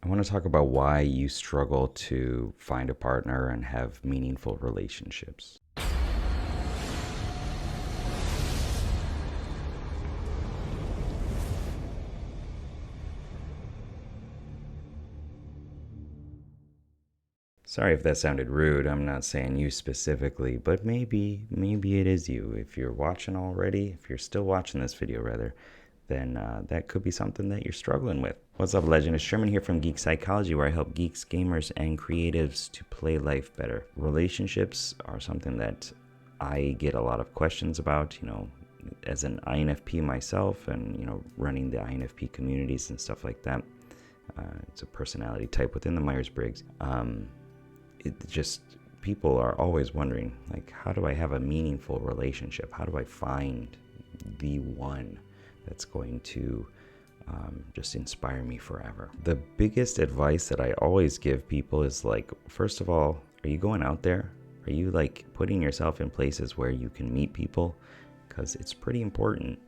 I want to talk about why you struggle to find a partner and have meaningful relationships. Sorry if that sounded rude. I'm not saying you specifically, but maybe it is you. If you're watching already, if you're still watching this video rather, then that could be something that you're struggling with. What's up, legend? It's Sherman here from Geek Psychology, where I help geeks, gamers, and creatives to play life better. Relationships are something that I get a lot of questions about, as an INFP myself and, running the INFP communities and stuff like that. It's a personality type within the Myers-Briggs. People are always wondering, like, how do I have a meaningful relationship? How do I find the one that's going to just inspire me forever? The biggest advice that I always give people is, like, first of all, are you going out there? Are you, like, putting yourself in places where you can meet people? Because it's pretty important.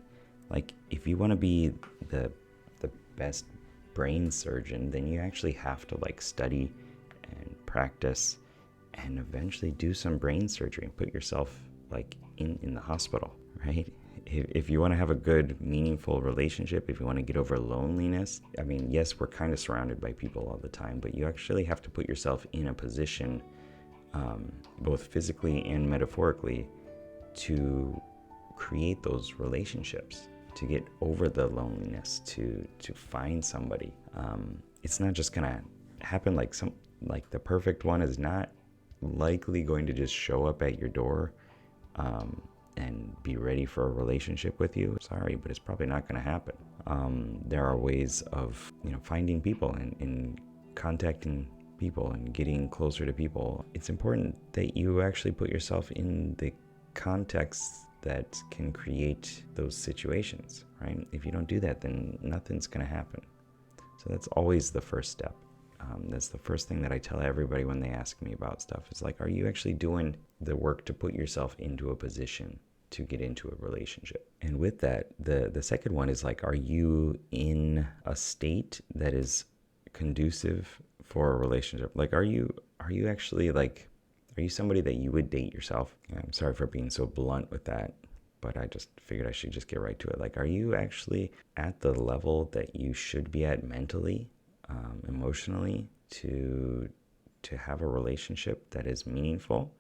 Like, if you want to be the best brain surgeon, then you actually have to, like, study and practice and eventually do some brain surgery and put yourself, like, in the hospital, right? If you want to have a good, meaningful relationship, if you want to get over loneliness, I mean, yes, we're kind of surrounded by people all the time, but you actually have to put yourself in a position, both physically and metaphorically, to create those relationships, to get over the loneliness, to find somebody. It's not just gonna happen like the perfect one is not likely going to just show up at your door and be ready for a relationship with you. Sorry, but it's probably not going to happen. There are ways of finding people and contacting people and getting closer to people. It's important that you actually put yourself in the context that can create those situations, right? If you don't do that, then nothing's going to happen. So that's always the first step. That's the first thing that I tell everybody when they ask me about stuff. It's like, are you actually doing the work to put yourself into a position to get into a relationship? And with that, the second one is, like, are you in a state that is conducive for a relationship? Like, are you actually, like, are you somebody that you would date yourself? I'm sorry for being so blunt with that, but I just figured I should just get right to it. Like, are you actually at the level that you should be at mentally, emotionally, to have a relationship that is meaningful?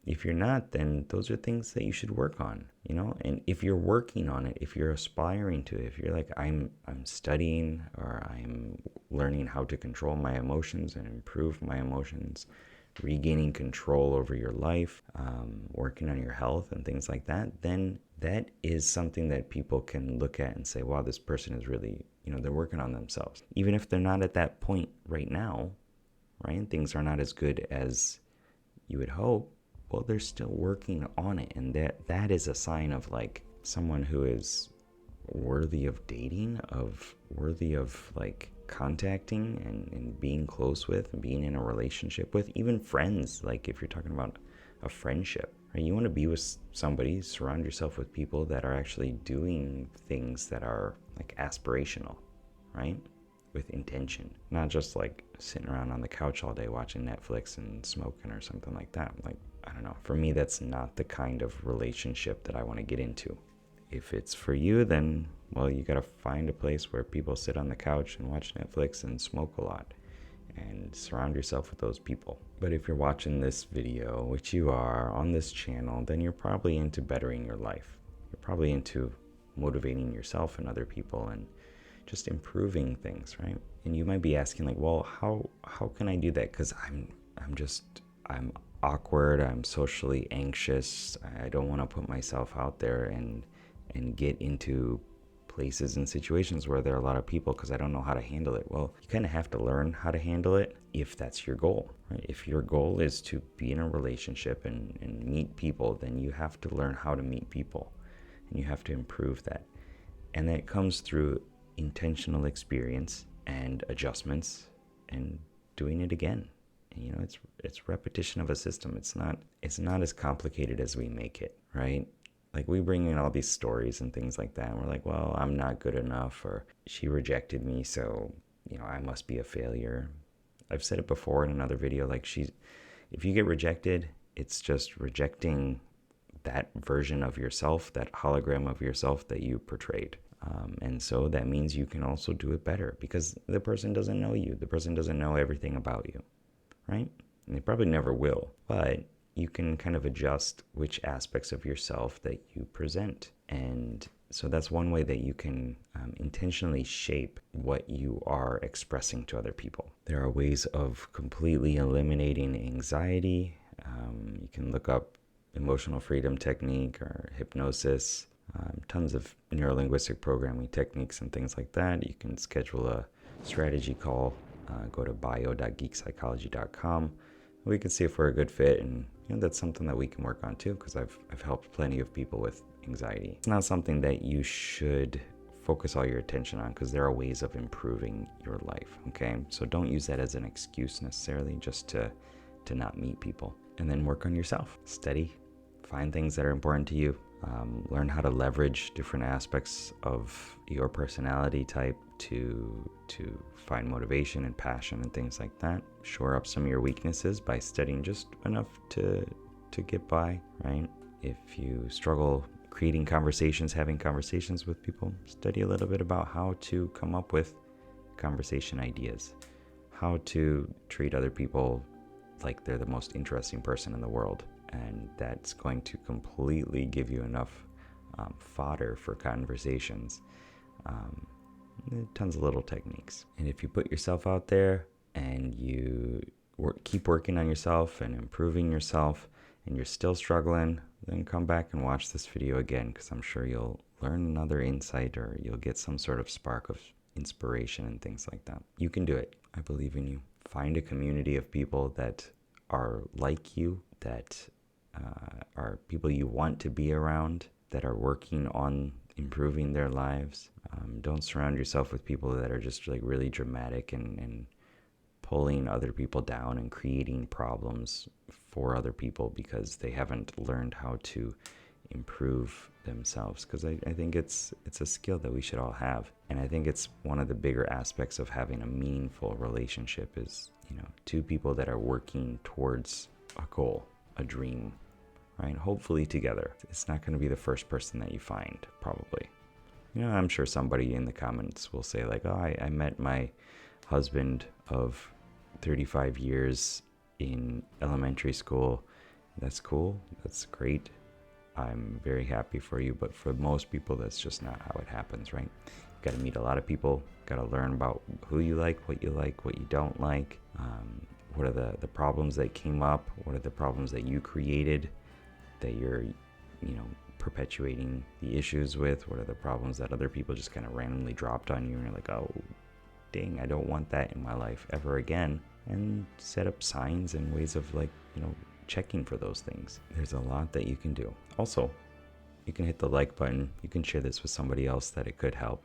If you're not, then those are things that you should work on, and if you're working on it, if you're aspiring to it, if you're like, I'm studying, or I'm learning how to control my emotions and improve my emotions, regaining control over your life, working on your health and things like that, then that is something that people can look at and say, wow, this person is really, they're working on themselves. Even if they're not at that point right now, right? Things are not as good as you would hope. Well, they're still working on it. And that is a sign of, like, someone who is worthy of dating, worthy of, like, contacting and being close with and being in a relationship with, even friends. Like, if you're talking about a friendship, right? You want to be with somebody, surround yourself with people that are actually doing things that are, like, aspirational, right? With intention, not just, like, sitting around on the couch all day watching Netflix and smoking or something like that. Like, I don't know. For me, that's not the kind of relationship that I want to get into. If it's for you, then, well, you got to find a place where people sit on the couch and watch Netflix and smoke a lot, and surround yourself with those people. But if you're watching this video, which you are on this channel, then you're probably into bettering your life. You're probably into motivating yourself and other people and just improving things, right? And you might be asking, like, well, how can I do that? Because I'm awkward, I'm socially anxious, I don't want to put myself out there and get into places and situations where there are a lot of people because I don't know how to handle it. Well, you kind of have to learn how to handle it if that's your goal, right? If your goal is to be in a relationship and meet people, then you have to learn how to meet people, and you have to improve that. And that comes through intentional experience and adjustments and doing it again. And, it's repetition of a system. It's not as complicated as we make it, right? Like, we bring in all these stories and things like that, and we're like, well, I'm not good enough, or she rejected me, so I must be a failure. I've said it before in another video, like if you get rejected, it's just rejecting that version of yourself, that hologram of yourself that you portrayed. And so that means you can also do it better because the person doesn't know you. The person doesn't know everything about you, right? And they probably never will, but you can kind of adjust which aspects of yourself that you present. And so that's one way that you can intentionally shape what you are expressing to other people. There are ways of completely eliminating anxiety. You can look up emotional freedom technique or hypnosis, tons of neurolinguistic programming techniques and things like that. You can schedule a strategy call, go to bio.geekpsychology.com. We can see if we're a good fit, and that's something that we can work on too, because I've helped plenty of people with anxiety. It's not something that you should focus all your attention on because there are ways of improving your life, okay? So don't use that as an excuse necessarily just to not meet people. And then work on yourself. Study, find things that are important to you. Learn how to leverage different aspects of your personality type to find motivation and passion and things like that. Shore up some of your weaknesses by studying just enough to get by, right? If you struggle creating conversations, having conversations with people, study a little bit about how to come up with conversation ideas, how to treat other people like they're the most interesting person in the world. And that's going to completely give you enough fodder for conversations. Tons of little techniques. And if you put yourself out there and you keep working on yourself and improving yourself and you're still struggling, then come back and watch this video again, because I'm sure you'll learn another insight or you'll get some sort of spark of inspiration and things like that. You can do it. I believe in you. Find a community of people that are like you, that are people you want to be around, that are working on improving their lives. Don't surround yourself with people that are just like really dramatic and pulling other people down and creating problems for other people because they haven't learned how to improve themselves. Because I think it's a skill that we should all have. And I think it's one of the bigger aspects of having a meaningful relationship is, two people that are working towards a goal, a dream, right? Hopefully together. It's not going to be the first person that you find, probably. I'm sure somebody in the comments will say like, oh, I met my husband of 35 years in elementary school. That's cool. That's great. I'm very happy for you. But for most people, that's just not how it happens, right? You got to meet a lot of people. Got to learn about who you like, what you don't like. What are the problems that came up? What are the problems that you created that you're, perpetuating the issues with? What are the problems that other people just kind of randomly dropped on you and you're like, oh, dang, I don't want that in my life ever again. And set up signs and ways of checking for those things. There's a lot that you can do. Also, you can hit the like button. You can share this with somebody else that it could help.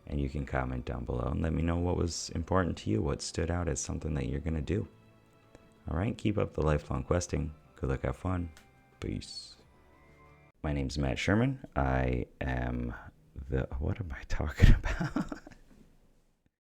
And you can comment down below and let me know what was important to you, what stood out as something that you're going to do. All right, keep up the lifelong questing. Good luck, have fun. Peace. My name's Matt Sherman. I am what am I talking about?